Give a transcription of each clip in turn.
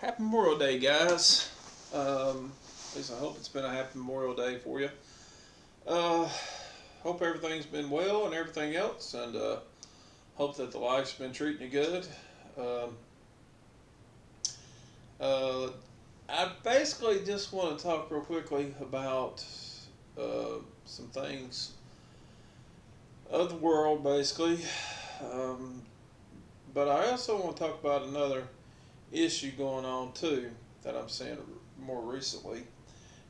Happy Memorial Day, guys. At least I hope it's been a happy Memorial Day for you. Uh, Hope everything's been well and everything else, and hope that the life's been treating you good. Um, uh, I basically just want to talk real quickly about some things of the world, basically. Um, but I also want to talk about another issue going on too that I'm seeing more recently.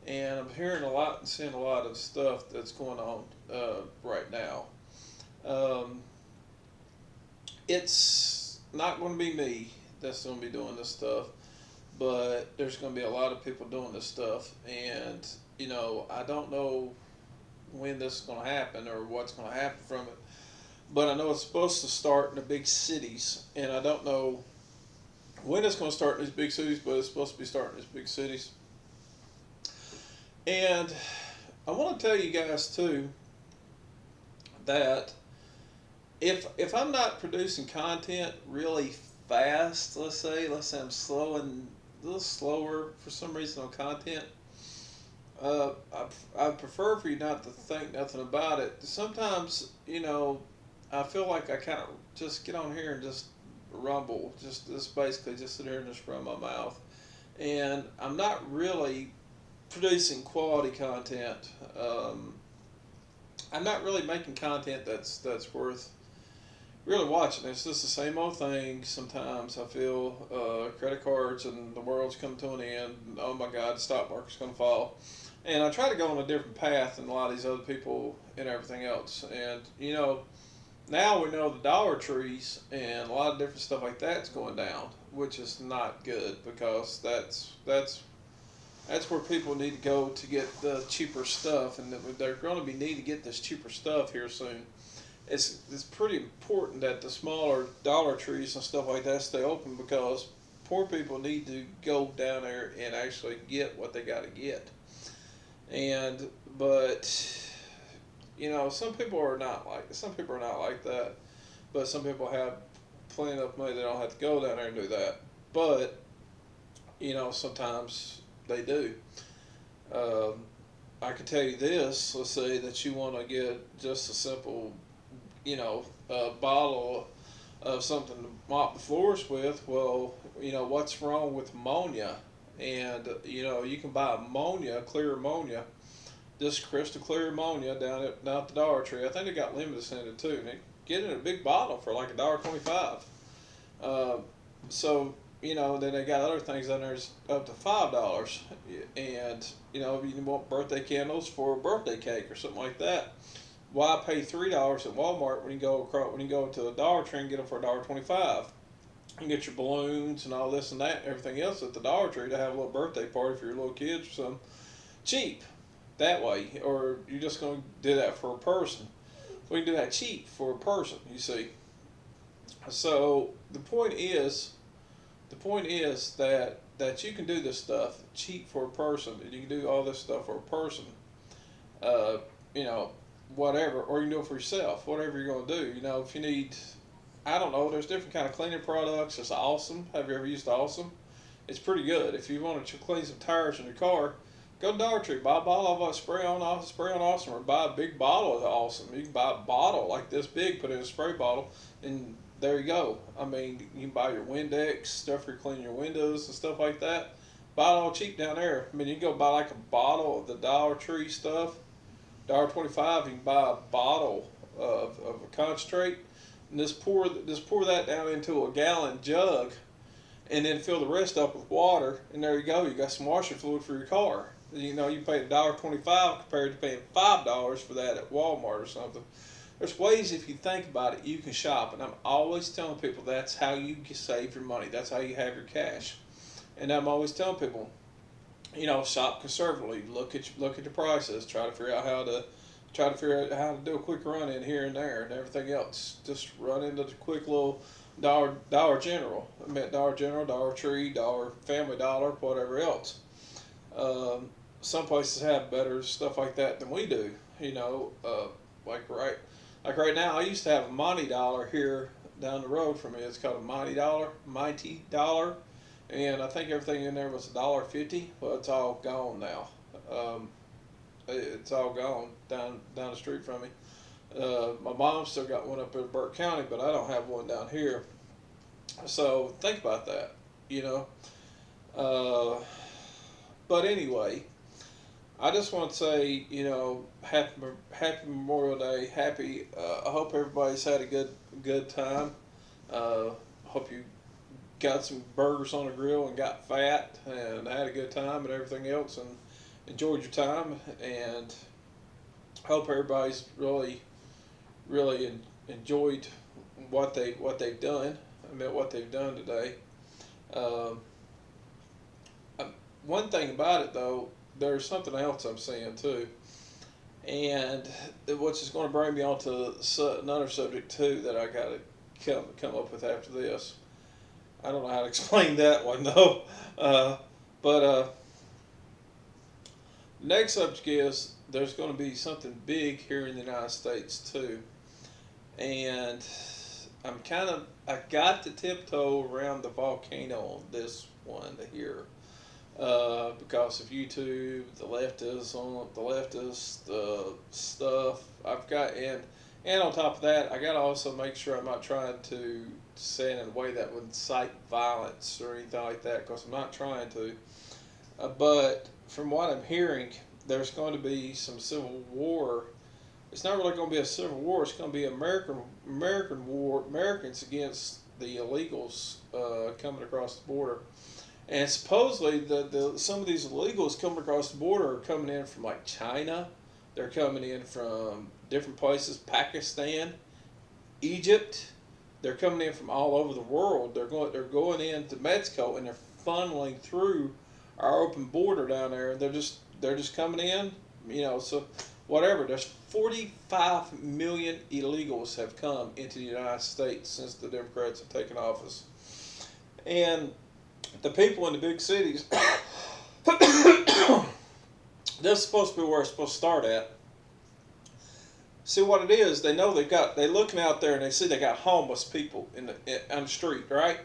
And I'm hearing a lot and seeing a lot of stuff that's going on right now. Um, it's not going to be me that's going to be doing this stuff, but there's going to be a lot of people doing this stuff, and I don't know when this is going to happen or what's going to happen from it. But I know it's supposed to start in the big cities, and I don't know when it's going to start in these big cities, but it's supposed to be starting in these big cities. And I want to tell you guys too that if I'm not producing content really fast, let's say I'm slow and a little slower for some reason on content, I prefer for you not to think nothing about it. Sometimes, I feel like I kind of just get on here and just rumble, just basically just sit here and just run my mouth, and I'm not really producing quality content. I'm not really making content that's worth really watching. It's just the same old thing. Sometimes I feel credit cards and the world's come to an end. Oh my God, the stock market's going to fall. And I try to go on a different path than a lot of these other people and everything else. And now we know the Dollar Trees and a lot of different stuff like that's going down, which is not good because that's where people need to go to get the cheaper stuff, and they're going to be need to get this cheaper stuff here soon. It's pretty important that the smaller Dollar Trees and stuff like that stay open because poor people need to go down there and actually get what they got to get. And but some people are not like that, but some people have plenty enough money they don't have to go down there and do that. But sometimes they do. Um, I can tell you this. Let's say that you want to get just a simple, bottle of something to mop the floors with. Well, what's wrong with ammonia? And you can buy ammonia, clear ammonia, just crystal clear ammonia down at the Dollar Tree. I think they got limited in it too. And they get in a big bottle for like $1.25. Uh, so then they got other things on there up to $5, and if you want birthday candles for a birthday cake or something like that, why pay $3 at Walmart when you go to the Dollar Tree and get them for $1.25? You can get your balloons and all this and that and everything else at the Dollar Tree to have a little birthday party for your little kids or something cheap that way, or you're just going to do that for a person. We can do that cheap for a person, you see. So the point is that you can do this stuff cheap for a person, and you can do all this stuff for a person. Uh, you know, Whatever, or you can do it for yourself. Whatever you're going to do. If you need, I don't know. There's different kind of cleaning products. It's awesome. Have you ever used Awesome? It's pretty good. If you want to clean some tires in your car, go to Dollar Tree, buy a bottle of spray on Awesome, or buy a big bottle of Awesome. You can buy a bottle like this big, put it in a spray bottle, and there you go. I mean, you can buy your Windex stuff for cleaning your windows and stuff like that. Buy it all cheap down there. I mean, you can go buy like a bottle of the Dollar Tree stuff, $1.25. You can buy a bottle of a concentrate, and just pour that down into a gallon jug, and then fill the rest up with water, and there you go. You got some washer fluid for your car. You pay $1.25 compared to paying $5 for that at Walmart or something. There's ways, if you think about it, you can shop, and I'm always telling people that's how you save your money. That's how you have your cash. And I'm always telling people, shop conservatively. Look at the prices. Try to figure out how to do a quick run in here and there and everything else. Just run into the quick little Dollar General. I meant Dollar General, Dollar Tree, Dollar Family Dollar, whatever else. Um, some places have better stuff like that than we do. Like right now, I used to have a Monty Dollar here down the road from me. It's called a Mighty Dollar, and I think everything in there was $1.50. Well, it's all gone now. Um, it's all gone down the street from me. My mom still got one up in Burke County, but I don't have one down here. So think about that, you know. Uh, but anyway, I just want to say, happy Memorial Day. Happy. I hope everybody's had a good time. Hope you got some burgers on the grill and got fat and had a good time and everything else and enjoyed your time. And hope everybody's really enjoyed what they've done. I mean, what they've done today. Um, One thing about it though, there's something else I'm seeing too, and which is going to bring me on to another subject too that I got to come up with after this. I don't know how to explain that one though, but next subject is there's going to be something big here in the United States too, and I got to tiptoe around the volcano on this one here because of YouTube, the leftist stuff I've got, and on top of that, I got to also make sure I'm not trying to say it in a way that would incite violence or anything like that, because I'm not trying to. But from what I'm hearing, there's going to be some civil war. It's not really going to be a civil war. It's going to be American war, Americans against the illegals coming across the border. And supposedly, some of these illegals coming across the border are coming in from like China. They're coming in from different places, Pakistan, Egypt. They're coming in from all over the world. They're going into Mexico and they're funneling through our open border down there. They're just coming in. So whatever. There's 45 million illegals have come into the United States since the Democrats have taken office, and the people in the big cities, that's supposed to be where it's supposed to start at. See what it is? They know they're looking out there and they see they got homeless people on the street, right?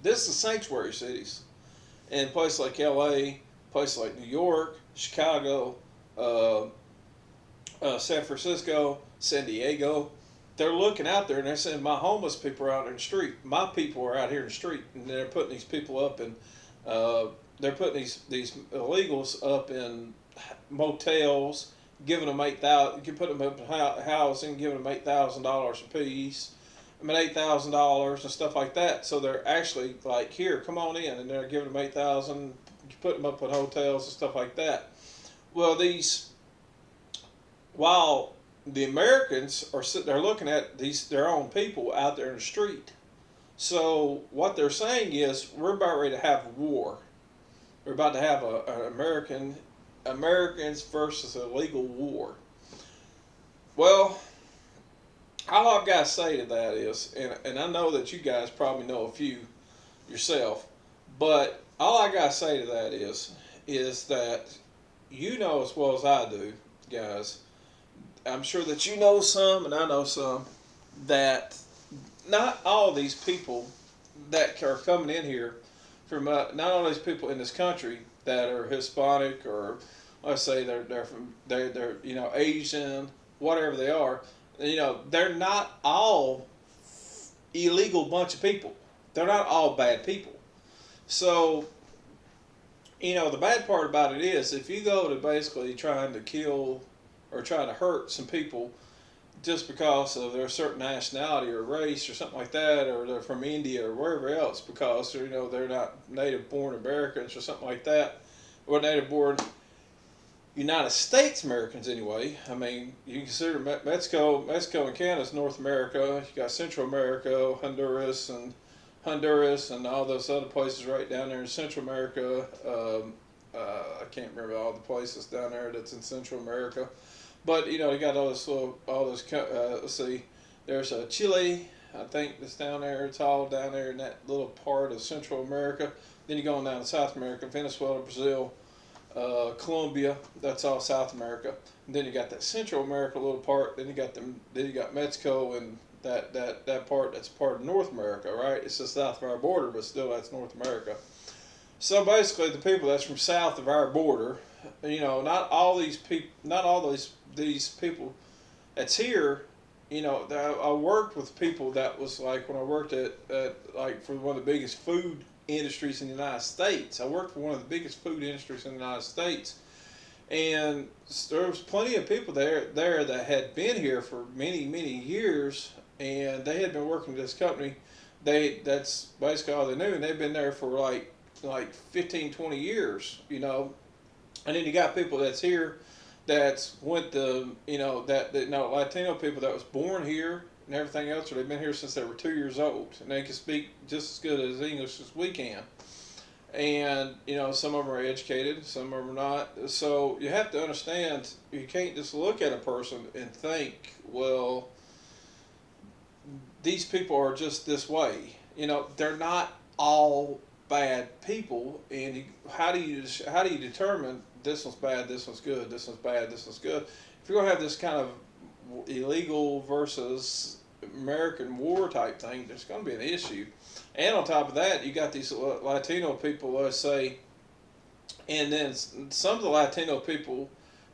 This is sanctuary cities, in places like L.A., places like New York, Chicago, San Francisco, San Diego. They're looking out there and they're saying, my homeless people are out in the street. My people are out here in the street. And they're putting these people up in, they're putting these illegals up in motels, giving them $8,000. You can put them up in housing, giving them $8,000 a piece. $8,000 and stuff like that. So they're actually like, here, come on in, and they're giving them 8,000. You put them up in hotels and stuff like that. Well, while the Americans are sitting there looking at their own people out there in the street. So what they're saying is, we're about ready to have a war. We're about to have an Americans versus illegal war. Well, all I've got to say to that is, and I know that you guys probably know a few yourself, but all I got to say to that is that you know as well as I do, guys. I'm sure that you know some, and I know some, that not all these people that are coming in here from not all these people in this country that are Hispanic, or let's say they're Asian, whatever they are. They're not all illegal bunch of people. They're not all bad people. So the bad part about it is, if you go to basically trying to kill or trying to hurt some people just because of their certain nationality or race or something like that, or they're from India or wherever else, because they're not native born Americans or something like that, or native born United States Americans anyway. I mean, you consider Mexico and Canada is North America. You got Central America, Honduras and all those other places right down there in Central America. I can't remember all the places down there that's in Central America, but you got all those. Let's see, there's Chile, I think, that's down there. It's all down there in that little part of Central America. Then you go on down to South America, Venezuela, Brazil, Colombia. That's all South America. And then you got that Central America little part. Then you got Mexico and that part that's part of North America, right? It's just south of our border, but still that's North America. So basically, the people that's from south of our border, not all these people, not all these people that's here. I worked with people that was like when I worked at like for one of the biggest food industries in the United States. I worked for one of the biggest food industries in the United States, and there was plenty of people there that had been here for many years, and they had been working at this company. That's basically all they knew, and they've been there for like 15, 20 years. And then you got people that's here that's went to Latino people that was born here and everything else, or they've been here since they were 2 years old, and they can speak just as good as English as we can. And some of them are educated, some of them are not. So you have to understand, you can't just look at a person and think, well, these people are just this way. They're not all bad people. And how do you determine this one's bad, this one's good, this one's bad, this one's good? If you're going to have this kind of illegal versus American war type thing, there's going to be an issue. And on top of that, you got these Latino people, let's say, and then some of the Latino people,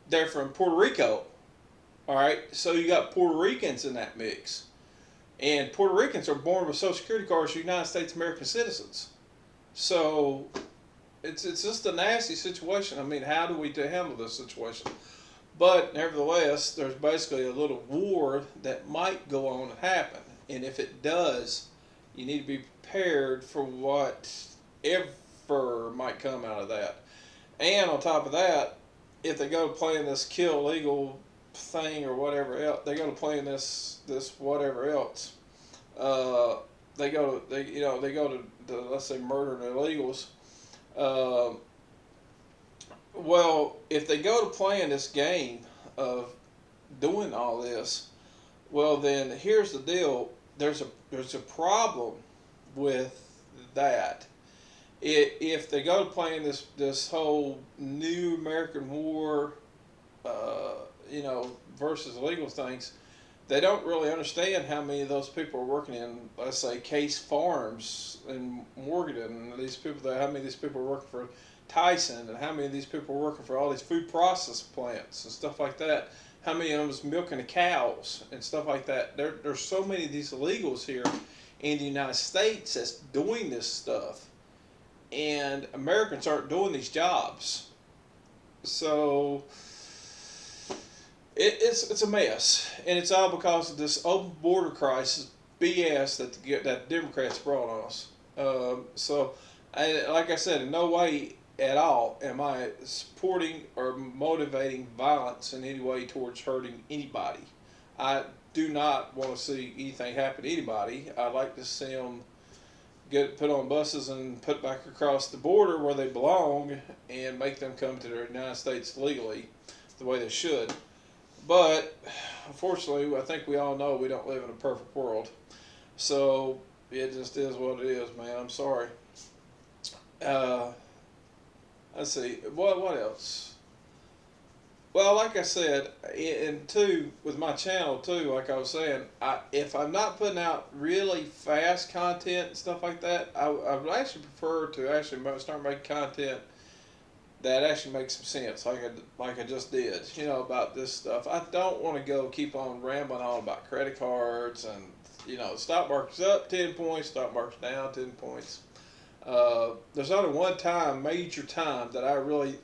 they're from Puerto Rico. All right, so you got Puerto Ricans in that mix, and Puerto Ricans are born with Social Security cards, United States American citizens. So it's just a nasty situation. I mean, how do we handle this situation? But nevertheless, there's basically a little war that might go on and happen, and if it does, you need to be prepared for whatever might come out of that. And on top of that, if they go to playing this kill legal thing or whatever else, they go to playing this whatever else. They go to let's say murdering illegals. Well, if they go to playing this game of doing all this, well then here's the deal. There's a problem with that. If they go to playing this whole new American war, versus legal things, they don't really understand how many of those people are working in, let's say, Case Farms in Morgan, and how many of these people are working for Tyson, and how many of these people are working for all these food process plants and stuff like that. How many of them is milking the cows and stuff like that. There's so many of these illegals here in the United States that's doing this stuff, and Americans aren't doing these jobs. So it's a mess, and it's all because of this open border crisis BS that Democrats brought on us. Like I said, in no way at all am I supporting or motivating violence in any way towards hurting anybody. I do not want to see anything happen to anybody. I'd like to see them get put on buses and put back across the border where they belong, and make them come to the United States legally the way they should. But unfortunately, I think we all know we don't live in a perfect world. So it just is what it is, man. I'm sorry. Let's see. What else? Well, like I said, and too, with my channel too, like I was saying, if I'm not putting out really fast content and stuff like that, I would actually prefer to actually start making content that actually makes some sense, like I just did, about this stuff. I don't want to keep on rambling on about credit cards and, the stock market's up 10 points, stock market's down 10 points. There's only one major time that I really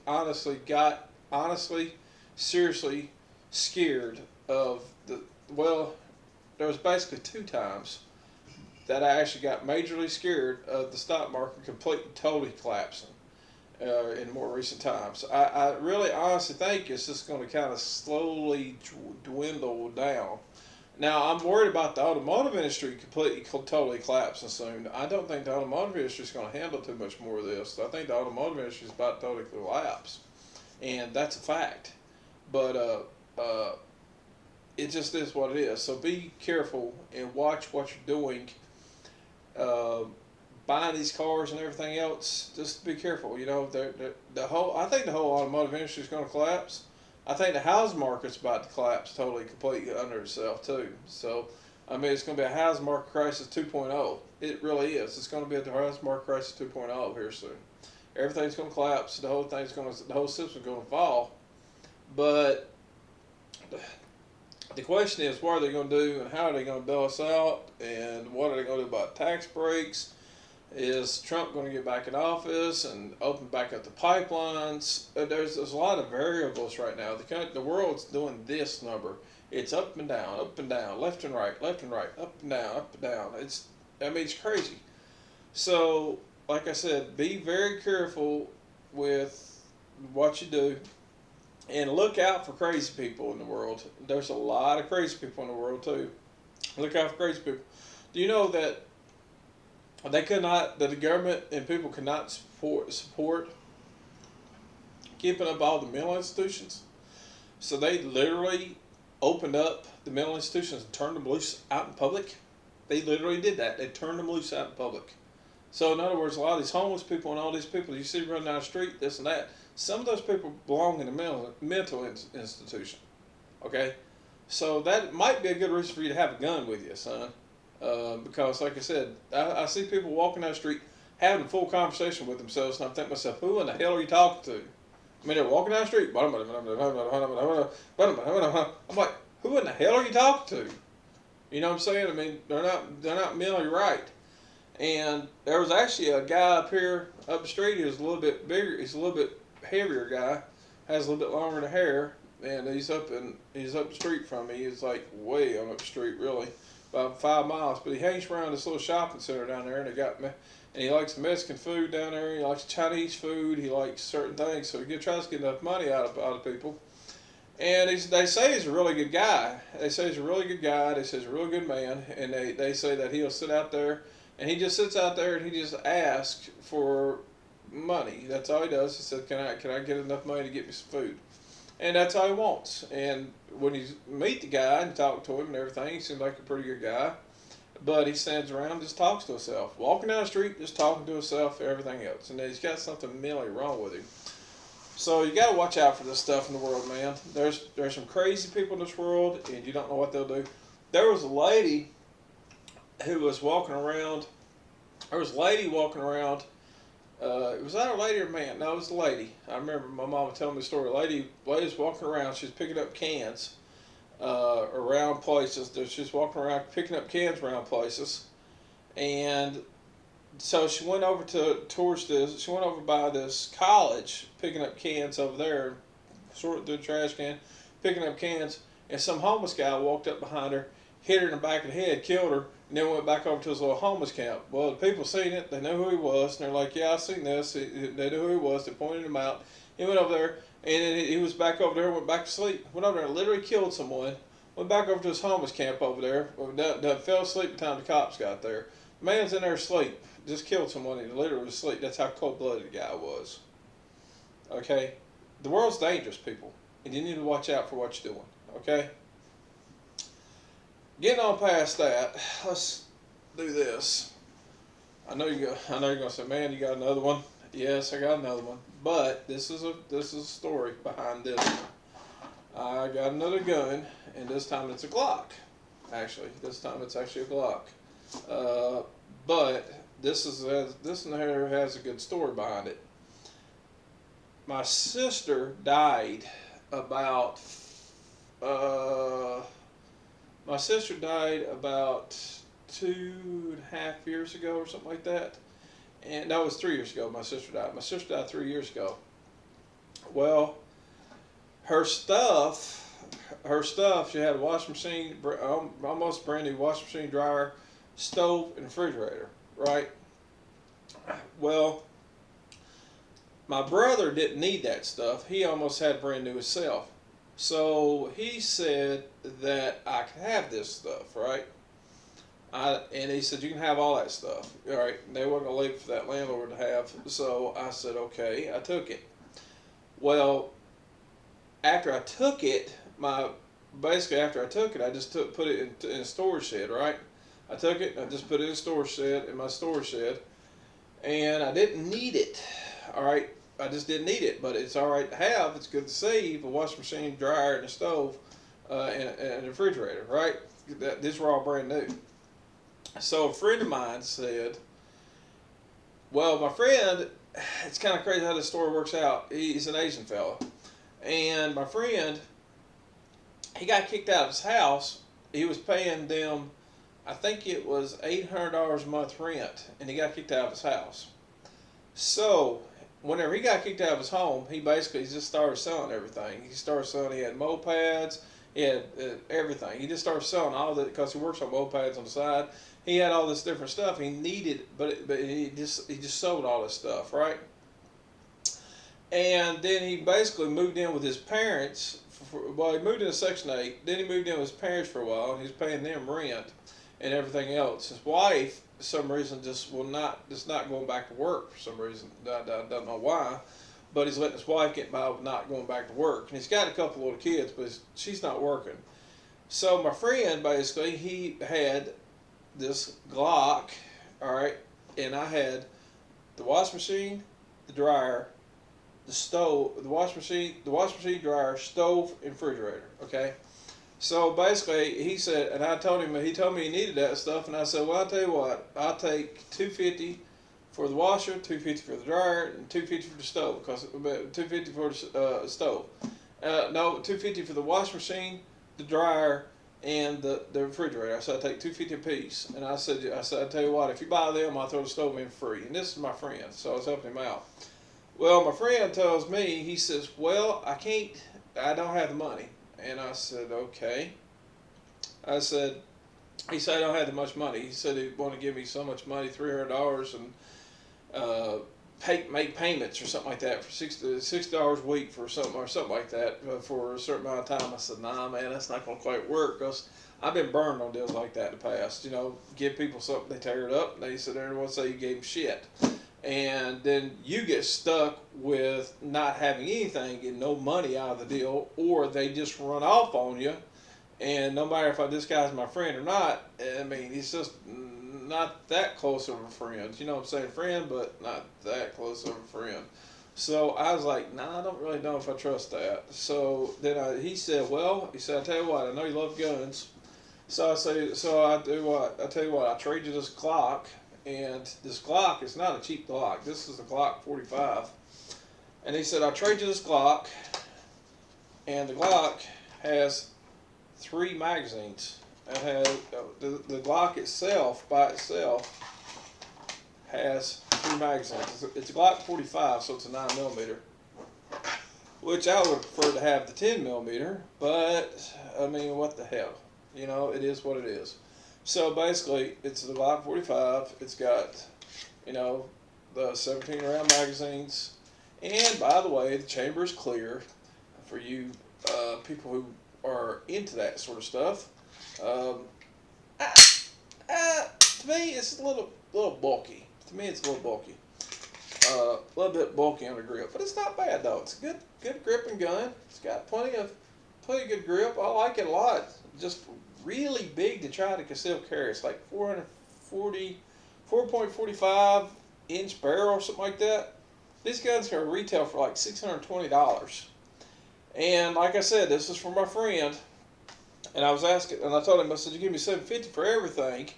seriously scared of there was basically two times that I actually got majorly scared of the stock market completely, totally collapsing in more recent times. I really honestly think it's just going to kind of slowly dwindle down. Now, I'm worried about the automotive industry totally collapsing soon. I don't think the automotive industry is going to handle too much more of this. I think the automotive industry is about to totally collapse, and that's a fact. But it just is what it is. So be careful and watch what you're doing. Buying these cars and everything else, just be careful. I think the whole automotive industry is going to collapse. I think the housing market's about to collapse completely under itself too. So I mean, it's going to be a housing market crisis 2.0. It really is. It's going to be a housing market crisis 2.0 here soon. Everything's going to collapse. The whole system's going to fall. But the question is, what are they going to do, and how are they going to bail us out, and what are they going to do about tax breaks? Is Trump going to get back in office and open back up the pipelines? There's a lot of variables right now. The world's doing this number. It's up and down, left and right, up and down, up and down. It's crazy. So, like I said, be very careful with what you do, and look out for crazy people in the world. There's a lot of crazy people in the world too. Look out for crazy people. Do you know that that the government and people cannot support keeping up all the mental institutions? So they literally opened up the mental institutions and turned them loose out in public. They literally did that. They turned them loose out in public. So in other words, a lot of these homeless people and all these people you see running down the street, this and that, some of those people belong in a mental institution. Okay? So that might be a good reason for you to have a gun with you, son. Because, like I said, I see people walking down the street having a full conversation with themselves, and I'm thinking to myself, who in the hell are you talking to? I mean, they're walking down the street. I'm like, who in the hell are you talking to? You know what I'm saying? I mean, they're not mentally right. And there was actually a guy up the street who's a little bit bigger. He's a little bit heavier guy, has a little bit longer hair, and he's up the street from me. He's like way on up the street, really, about 5 miles. But he hangs around this little shopping center down there, and he likes Mexican food down there. He likes Chinese food. He likes certain things. So he tries to get enough money out of people. And they say he's a really good guy. They say he's a really good guy. They say he's a really good man. And they say that he'll sit out there, and he just sits out there and he just asks for money. That's all he does. He said, can I get enough money to get me some food? And that's all he wants. And when you meet the guy and talk to him and everything, he seems like a pretty good guy. But he stands around and just talks to himself. Walking down the street, just talking to himself and everything else. And he's got something mentally wrong with him. So you got to watch out for this stuff in the world, man. There's some crazy people in this world, and you don't know what they'll do. There was a lady who was walking around. There was a lady walking around. Was that a lady or a man? No, it was a lady. I remember my mama telling me the story. Lady was walking around. She was picking up cans around places. She was walking around picking up cans around places, and so she went over She went over by this college, picking up cans over there, sorting through the trash can, picking up cans, and some homeless guy walked up behind her, hit her in the back of the head, killed her, and then went back over to his little homeless camp. Well, the people seen it. They knew who he was, and they're like, "Yeah, I seen this." They knew who he was. They pointed him out. He went over there, and then he was back over there, went back to sleep. Went over there, literally killed someone. Went back over to his homeless camp over there. Fell asleep by the time the cops got there. The man's in there asleep. Just killed someone. He literally was asleep. That's how cold-blooded the guy was. Okay? The world's dangerous, people. And you need to watch out for what you're doing. Okay? Getting on past that, let's do this. I know you're gonna say, "Man, you got another one?" Yes, I got another one. But this is a story behind this one. I got another gun, and this time it's a Glock. Actually, this time it's actually a Glock. But this one here has a good story behind it. My sister died about 2.5 years ago or something like that. And that was 3 years ago my sister died. My sister died 3 years ago. Well, her stuff, she had a washing machine, almost brand new washing machine, dryer, stove, and refrigerator, right? Well, my brother didn't need that stuff. He almost had brand new himself. So he said that I could have this stuff, right? And he said, "You can have all that stuff." All right, and they weren't going to leave it for that landlord to have. So I said, okay. I took it. Well, after I took it, I just put it in a storage shed, right? I took it, I just put it in my storage shed, and I didn't need it, all right? I just didn't need it, but it's all right to have. It's good to save a washing machine, dryer, and a stove, and a refrigerator, right? these were all brand new. So a friend of mine said, well, my friend, it's kind of crazy how this story works out. He's an Asian fella. And my friend, he got kicked out of his house. He was paying them, I think it was $800 a month rent, and he got kicked out of his house. So, whenever he got kicked out of his home, he basically just started selling everything. He started selling, he had mopeds, he had everything. He just started selling all that because he works on mopeds on the side. He had all this different stuff he needed, but he just sold all this stuff, right? And then he basically moved in with his parents. Well, he moved into Section 8. Then he moved in with his parents for a while, and he was paying them rent and everything else. His wife, for some reason, just not going back to work for some reason. I don't know why, but he's letting his wife get by with not going back to work. And he's got a couple little kids, but she's not working. So my friend, basically, he had this Glock, all right, and I had the washing machine, the dryer, the stove, the washing machine, dryer, stove, and refrigerator. Okay, so basically, he said, and I told him, he told me he needed that stuff, and I said, well, I'll tell you what, I'll take $250 for the washer, $250 for the dryer, and $250 for the stove, because $250 for the stove. No, $250 for the washing machine, the dryer, and the refrigerator. I said, I take $250 a piece, and I said, I tell you what, if you buy them, I'll throw the stove in free. And this is my friend, so I was helping him out. Well, my friend tells me, he says, well, I don't have the money. And I said, okay. I said, he said, I don't have that much money. He said he'd want to give me so much money, $300, and make payments or something like that for $60 a week for something like that for a certain amount of time. I said, nah, man, that's not going to quite work, because I've been burned on deals like that in the past. You know, give people something, they tear it up, and they sit there and want to say you gave them shit. And then you get stuck with not having anything, getting no money out of the deal, or they just run off on you. And no matter if this guy's my friend or not, I mean, he's just not that close of a friend. You know what I'm saying? Friend, but not that close of a friend. So I was like, nah, I don't really know if I trust that. So then he said, well, I tell you what, I know you love guns. So I tell you what, I trade you this Glock. And this Glock is not a cheap Glock. This is a Glock 45. And he said, I'll trade you this Glock. And the Glock has 3 magazines. It has, the Glock itself, by itself, has 3 magazines. It's a Glock 45, so it's a 9mm. Which I would prefer to have the 10mm. But, I mean, what the hell? You know, it is what it is. So basically, it's the Glock 45. It's got, you know, the 17 round magazines. And by the way, the chamber is clear for you people who are into that sort of stuff. To me, it's a little bulky. To me, it's a little bulky. A little bit bulky on the grip, but it's not bad though. It's a good gripping gun. It's got plenty of good grip. I like it a lot. Just really big to try to conceal carry. It's like 4.45 inch barrel or something like that. These guns can retail for like $620. And like I said, this is for my friend. And I was asking, and I told him, I said, you give me $750 for everything,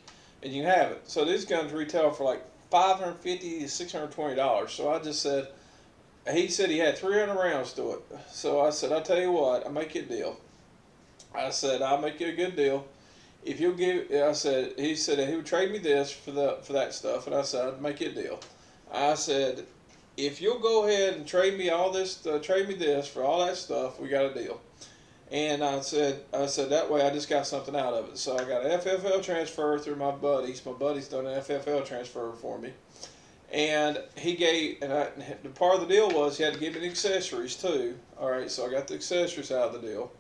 and you can have it. So these guns retail for like $550 to $620. So I just said, he said he had 300 rounds to it. So I said, I'll tell you what, I'll make you a deal. I said, I'll make you a good deal. If you'll give, he said he would trade me this for that stuff, and I said, I'd make you a deal. I said, if you'll go ahead and trade me this for all that stuff, we got a deal. And I said that way I just got something out of it. So I got an FFL transfer through my buddies. My buddy's done an FFL transfer for me. And the part of the deal was he had to give me the accessories too. All right, so I got the accessories out of the deal.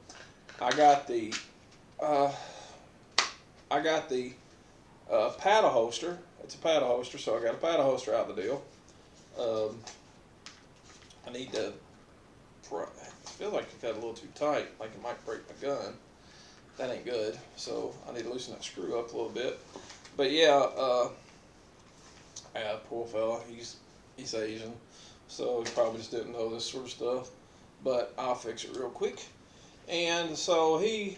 I got the paddle holster. It's a paddle holster, so I got a paddle holster out of the deal. I need to. I feel like it got a little too tight, like it might break my gun. That ain't good, so I need to loosen that screw up a little bit. But yeah, poor fella, he's Asian, so he probably just didn't know this sort of stuff. But I'll fix it real quick. And so he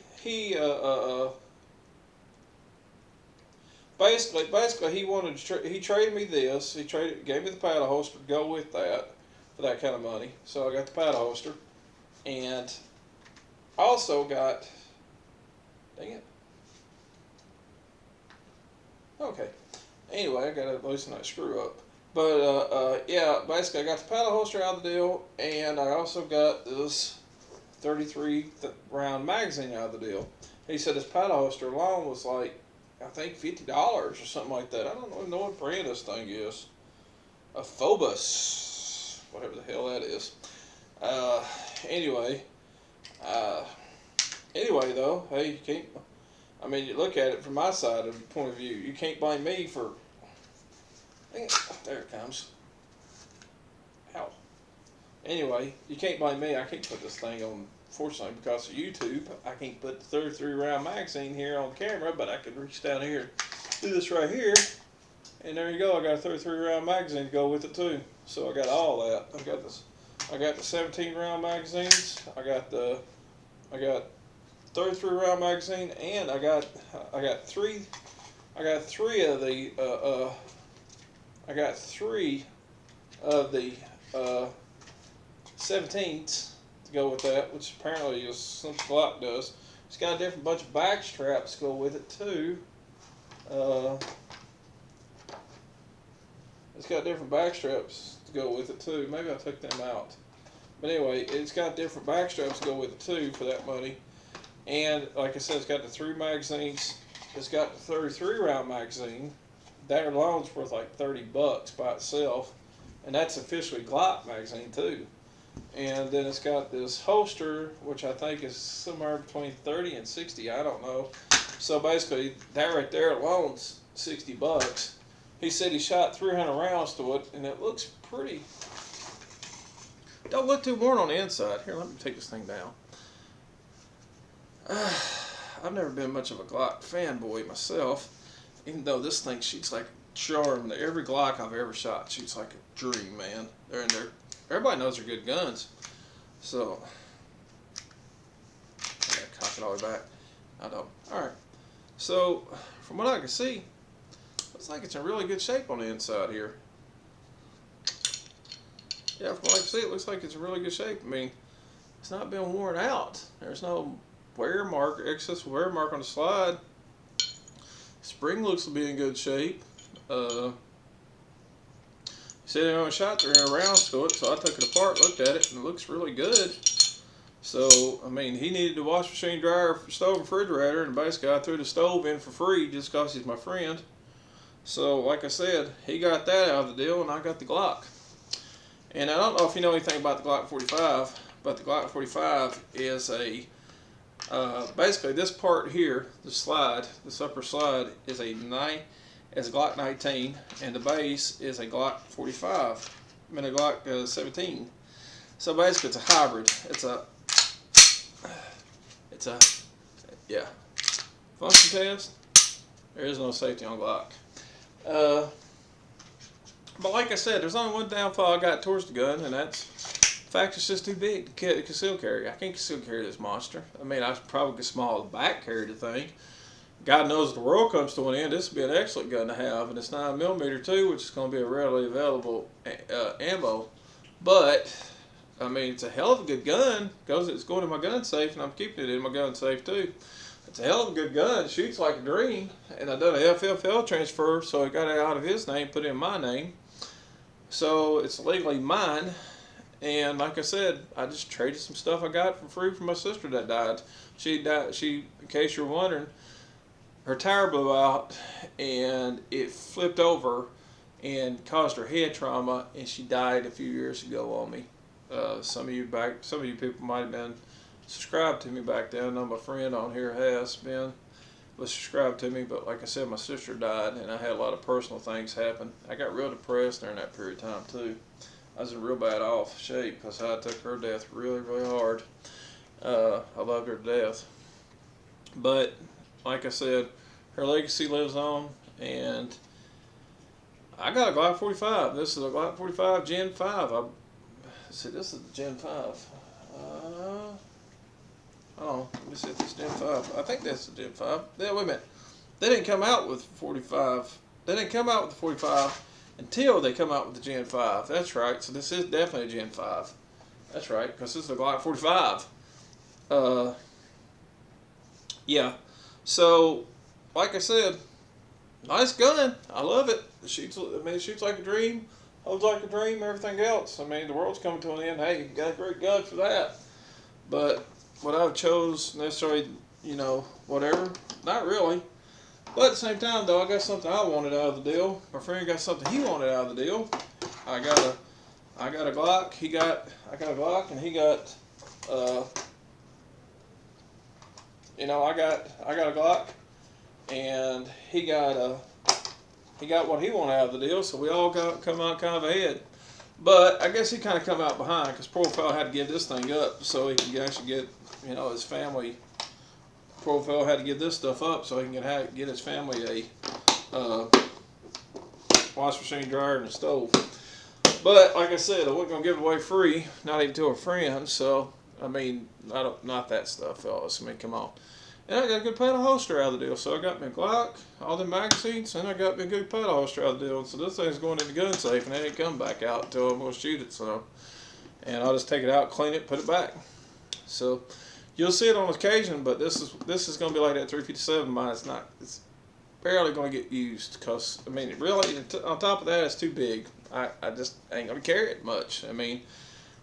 basically, he wanted he traded me this. Gave me the paddle holster to go with that for that kind of money. So I got the paddle holster, and also got. Dang it. Okay. Anyway, I got to loosen that screw up. But yeah, basically, I got the paddle holster out of the deal, and I also got this 33 round magazine out of the deal. He said his paddle holster alone was like, I think $50 or something like that. I don't even know what brand this thing is. A Phobos, whatever the hell that is. Uh, anyway, uh, anyway though, hey, you can't. I mean, you look at it from my side of the point of view. You can't blame me for. There it comes. Ow. Anyway, you can't blame me. I can't put this thing on. Fortunately, because of YouTube, I can't put the 33 round magazine here on camera, but I could reach down here, do this right here, and there you go. I got a 33 round magazine to go with it too. So I got all that. I got this. I got the 17 round magazines. I got 33 round magazine, and I got three of the 17s to go with that, which apparently is something Glock does. It's got a different bunch of back straps to go with it too. It's got different back straps to go with it too. Maybe I took them out. But anyway, it's got different back straps to go with it too for that money. And like I said, it's got the 3 magazines. It's got the 33 round magazine. That alone's worth like $30 by itself. And that's officially Glock magazine too. And then it's got this holster, which I think is somewhere between 30 and 60. I don't know. So basically, that right there alone's $60. He said he shot 300 rounds to it, and it looks pretty. Don't look too worn on the inside. Here, let me take this thing down. I've never been much of a Glock fanboy myself, even though this thing shoots like a charm. Every Glock I've ever shot shoots like a dream, man. They're in there. Everybody knows they're good guns. So, I gotta cock it all the way back. I don't. Alright. So, from what I can see, looks like it's in really good shape on the inside here. Yeah, from what I can see, it looks like it's in really good shape. I mean, it's not been worn out. There's no wear mark, excess wear mark on the slide. Spring looks to be in good shape. He said he only shot 300 rounds to it, so I took it apart, looked at it, and it looks really good. So, I mean, he needed the wash machine, dryer, stove, and refrigerator, and basically I threw the stove in for free just because he's my friend. So, like I said, he got that out of the deal, and I got the Glock. And I don't know if you know anything about the Glock 45, but the Glock 45 is a, basically this part here, the slide, this upper slide, is a Glock 19, and the base is a Glock 45, I mean a Glock 17. So basically it's a hybrid. Yeah. Function test, there is no safety on Glock. But like I said, there's only one downfall I got towards the gun, and that's the fact it's just too big to conceal carry. I can't conceal carry this monster. I mean, I probably could small the back carry the thing. God knows if the world comes to an end, this would be an excellent gun to have, and it's 9mm too, which is going to be a readily available ammo. But I mean, it's a hell of a good gun. It's going in my gun safe, and I'm keeping it in my gun safe too. It's a hell of a good gun. It shoots like a dream, and I done a FFL transfer, so I got it out of his name, put it in my name. So it's legally mine. And like I said, I just traded some stuff I got for free from my sister that died. She died. In case you're wondering, her tire blew out and it flipped over and caused her head trauma, and she died a few years ago on me. Some of you people might have been subscribed to me back then. I know my friend on here was subscribed to me, but like I said, my sister died, and I had a lot of personal things happen. I got real depressed during that period of time too. I was in real bad off shape because I took her death really, really hard. I loved her to death. But like I said, her legacy lives on, and I got a Glock 45. This is a Glock 45 Gen 5. This is the Gen 5. Oh, let me see if this is Gen 5. I think that's the Gen 5. Yeah, wait a minute. they didn't come out with 45. They didn't come out with the 45 until they come out with the Gen 5. That's right. So this is definitely a Gen 5. That's right, because this is a Glock 45. Yeah. So, like I said, nice gun. I love it. It shoots like a dream, holds like a dream, everything else. I mean, the world's coming to an end. Hey, you got a great gun for that. But would I have chose necessarily, whatever? Not really. But at the same time, though, I got something I wanted out of the deal. My friend got something he wanted out of the deal. I got a Glock. I got a Glock, and he got, I got a Glock, and he got what he wanted out of the deal. So we all come out kind of ahead. But I guess he kind of come out behind because poor fellow had to give this thing up so he could actually get, his family. Poor fellow had to give this stuff up so he can get his family a wash machine, dryer, and a stove. But like I said, I wasn't gonna give it away free, not even to a friend. So I mean, not that stuff, fellas. I mean, come on. And I got a good pedal holster out of the deal. So I got me a Glock, all the magazines, and I got me a good pedal holster out of the deal. So this thing's going in the gun safe, and it ain't coming back out until I'm gonna shoot it. So, and I'll just take it out, clean it, put it back. So you'll see it on occasion, but this is gonna be like that 357 mine. It's barely gonna get used because I mean, really, on top of that, it's too big. I just ain't gonna carry it much. I mean,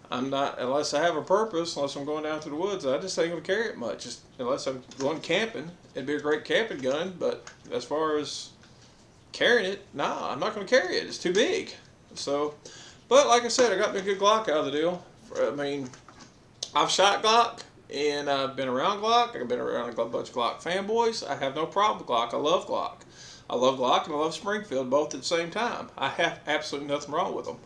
I'm not, unless I have a purpose, unless I'm going down to the woods, I just ain't going to carry it much. Just unless I'm going camping. It'd be a great camping gun, but as far as carrying it, nah, I'm not going to carry it. It's too big. So, but like I said, I got me a good Glock out of the deal. I mean, I've shot Glock, and I've been around Glock. I've been around a bunch of Glock fanboys. I have no problem with Glock. I love Glock. I love Glock and I love Springfield both at the same time. I have absolutely nothing wrong with them.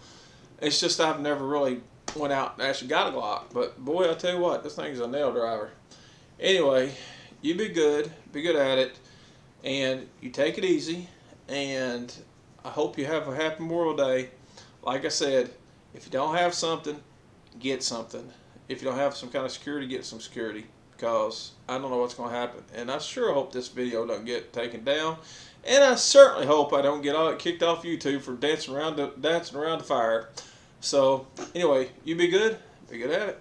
It's just I've never really went out and actually got a Glock. But boy, I tell you what, this thing's a nail driver. Anyway, you be good at it, and you take it easy, and I hope you have a happy Memorial Day. Like I said, if you don't have something, get something. If you don't have some kind of security, get some security, because I don't know what's going to happen. And I sure hope this video doesn't get taken down, and I certainly hope I don't get kicked off YouTube for dancing around the fire. So, anyway, you be good at it.